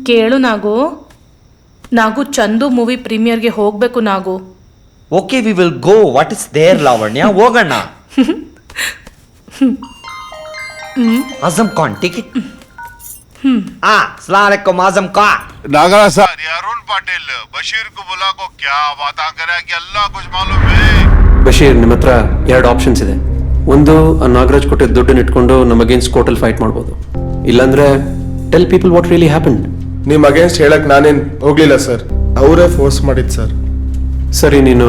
ಕೇಳು ನಾಗು ಚಂದು ಮೂವಿ ಪ್ರೀಮಿಯರ್ಗೆ ಹೋಗ್ಬೇಕು Nagu. Okay we will go. What is there Lavanya? ಹೋಗೋಣ. आजम खान टिकट. अस्सलाम वालेकुम आजम खान. नागरा सर, अरुण पाटिल बशीर को बुला को क्या बात करे कि अल्लाह कुछ मालूम है. ಬಶೀರ್, ನಿಮ್ಮ ಹತ್ರ ಎರಡು ಆಪ್ಷನ್ಸ್ ಇದೆ. ಒಂದು, ನಾಗರಾಜ್ ಕೊಟ್ಟಿದ್ದ ದುಡ್ಡನ್ನ ಇಟ್ಕೊಂಡು ನಮ್ಮ ಅಗೇನ್ಸ್ಟ್ ಕೋರ್ಟಲ್ಲಿ ಫೈಟ್ ಮಾಡ್ಬೋದು. ಇಲ್ಲಾಂದ್ರೆ tell people what really happened. ನಿಮ್ಮ ಅಗೇನ್ಸ್ಟ್ ಹೇಳಕ್ ನಾನೇನ್ ಹೋಗ್ಲಿಲ್ಲ ಸರ್, ಅವರೇ ಫೋರ್ಸ್ ಮಾಡಿದ್ ಸರ್. ಸರಿ, ನೀನು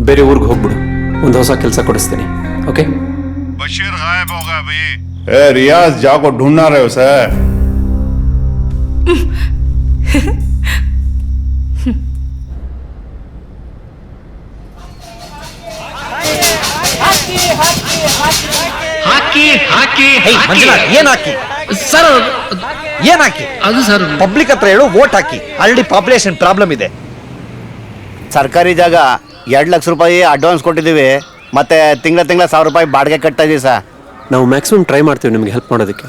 ಬೇರೆ ಊರಿಗೆ ಹೋಗ್ಬಿಡು. ಒಂದು ಹೊಸ ಕೆಲಸ ಕೊಡಿಸ್ತೀನಿ. ಓಕೆ? बशीर गायब हो गया भाई. ए रियाज, जाको ढूंढना रहे हो सर. ಏನ್ ಹಾಕಿ ಸರ್? ಏನ್ ಹಾಕಿ? ಅದು ಸರ್ ಪಬ್ಲಿಕ್ ಹತ್ರ ಹೇಳು, ವೋಟ್ ಹಾಕಿ. ಆಲ್ರೆಡಿ ಪಾಪ್ಯುಲೇಷನ್ ಪ್ರಾಬ್ಲಮ್ ಇದೆ. ಸರ್ಕಾರಿ ಜಾಗ 2 ಲಕ್ಷ ರೂಪಾಯಿ ಅಡ್ವಾನ್ಸ್ ಕೊಟ್ಟಿದ್ದೀವಿ, ಮತ್ತೆ ತಿಂಗಳ 1,000 ರೂಪಾಯಿ ಬಾಡಿಗೆ ಕಟ್ತಾ ಇದೀವಿ ಸರ್. ನಾವು ಮ್ಯಾಕ್ಸಿಮಮ್ ಟ್ರೈ ಮಾಡ್ತೀವಿ ನಿಮಗೆ ಹೆಲ್ಪ್ ಮಾಡೋದಕ್ಕೆ.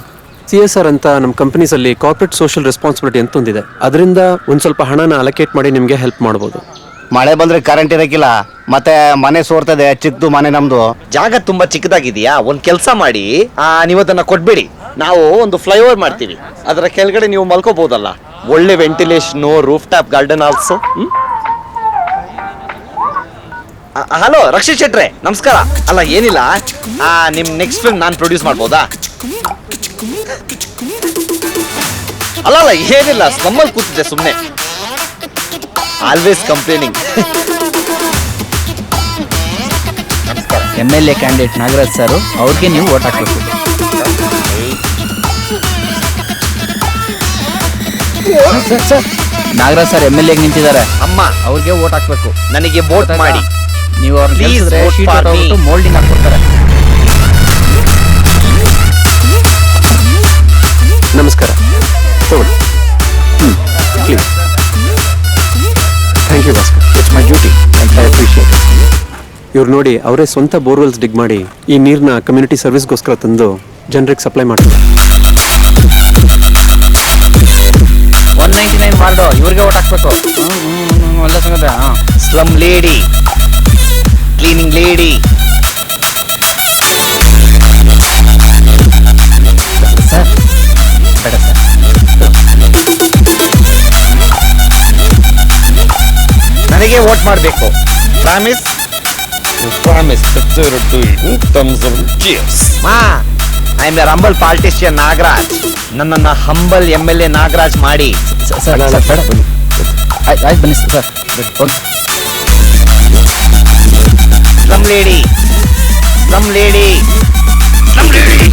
CSR ಅಂತ ನಮ್ಮ ಕಂಪನೀಸಲ್ಲಿ ಕಾರ್ಪೊರೇಟ್ ಸೋಷಿಯಲ್ ರೆಸ್ಪಾನ್ಸಿಬಿಲಿಟಿ ಅಂತ ಒಂದಿದೆ. ಅದರಿಂದ ಒಂದು ಸ್ವಲ್ಪ ಹಣನ ಅಲೋಕೇಟ್ ಮಾಡಿ ನಿಮಗೆ ಹೆಲ್ಪ್ ಮಾಡ್ಬೋದು. ಮಳೆ ಬಂದ್ರೆ ಕರೆಂಟ್ ಇರಕ್ಕಿಲ್ಲ, ಮತ್ತೆ ಮನೆ ಸೋರ್ತದೆ, ಚಿಕ್ಕದು ಮನೆ ನಮ್ದು. ಜಾಗ ತುಂಬಾ ಚಿಕ್ಕದಾಗಿದೆಯಾ? ಒಂದ್ ಕೆಲಸ ಮಾಡಿ, ನೀವು ಅದನ್ನ ಕೊಟ್ಬಿಡಿ. ನಾವು ಒಂದು ಫ್ಲೈಓವರ್ ಮಾಡ್ತೀವಿ, ಅದರ ಕೆಳಗಡೆ ನೀವು ಮಲ್ಕೋಬಹುದಲ್ಲ. ಒಳ್ಳೆ ventilation, roof top garden also. Hello Rakshit ಶೆಟ್ರೆ, ನಮಸ್ಕಾರ. ಅಲ್ಲ ಏನಿಲ್ಲ, ನಿಮ್ ನೆಕ್ಸ್ಟ್ ಫಿಲ್ಮ್ ನಾನು ಪ್ರೊಡ್ಯೂಸ್ ಮಾಡ್ಬೋದಾ? ಅಲ್ಲ ಏನಿಲ್ಲ, ಸ್ಲಮ್ಮಲ್ಲಿ ಕೂತಿದ್ದೆ ಸುಮ್ಮನೆ. Always complaining. MLA candidate Nagaraj sir, ಅವ್ರಿಗೆ ನೀವು ವೋಟ್ ಹಾಕಬೇಕು. ನಾಗರಾಜ್ ಸರ್ MLA ನಿಂತಿದ್ದಾರೆ, ಅಮ್ಮ ಅವ್ರಿಗೆ ವೋಟ್ ಹಾಕ್ಬೇಕು. ನನಗೆ ವೋಟ್ ಮಾಡಿ. ನೀವು ಅವ್ರನ್ನ Please ಗೆಲ್ಸಿದ್ರೆ vote ಶೀಟ್ for ಹೊರಟು me. ಮೋಲ್ಡಿಂಗ್ ಹಾಕ್ಕೊಡ್ತಾರೆ. ನಮಸ್ಕಾರ, ತಗೊಳ್ಳಿ. Please. Thank you Bhaskar, it's my duty. I appreciate. ಇವ್ರು ನೋಡಿ, ಅವರೇ ಸ್ವಂತ ಬೋರ್ವೆಲ್ಸ್ ಡಿಗ್ ಮಾಡಿ ಈ ನೀರನ್ನ ಕಮ್ಯುನಿಟಿ ಸರ್ವಿಸ್ಗೋಸ್ಕರ ತಂದು ಜನರಿಗೆ ಸಪ್ಲೈ ಮಾಡ್ತಾರೆ. 199 ಮಾರ್ಡು, ಇವ್ರಿಗೆ ವೋಟ್ ಹಾಕ್ಬೇಕು. ಒಳ್ಳೆ ಸಂಗತಿ. Slum lady, cleaning lady. Sir ಬೇಡ ಸರ್. ನನಗೆ ವೋಟ್ ಮಾಡಬೇಕು. Promise? Promise. I am your humble politician Nagaraj. ನನ್ನನ್ನು ಹಂಬಲ್ MLA ನಾಗರಾಜ್ ಮಾಡಿ. ಸರ್ ಬೇಡ ಬನ್ನಿ. ಆಯ್ತು ಬನ್ನಿ sir. Okay. Slum lady, slum lady, slum lady.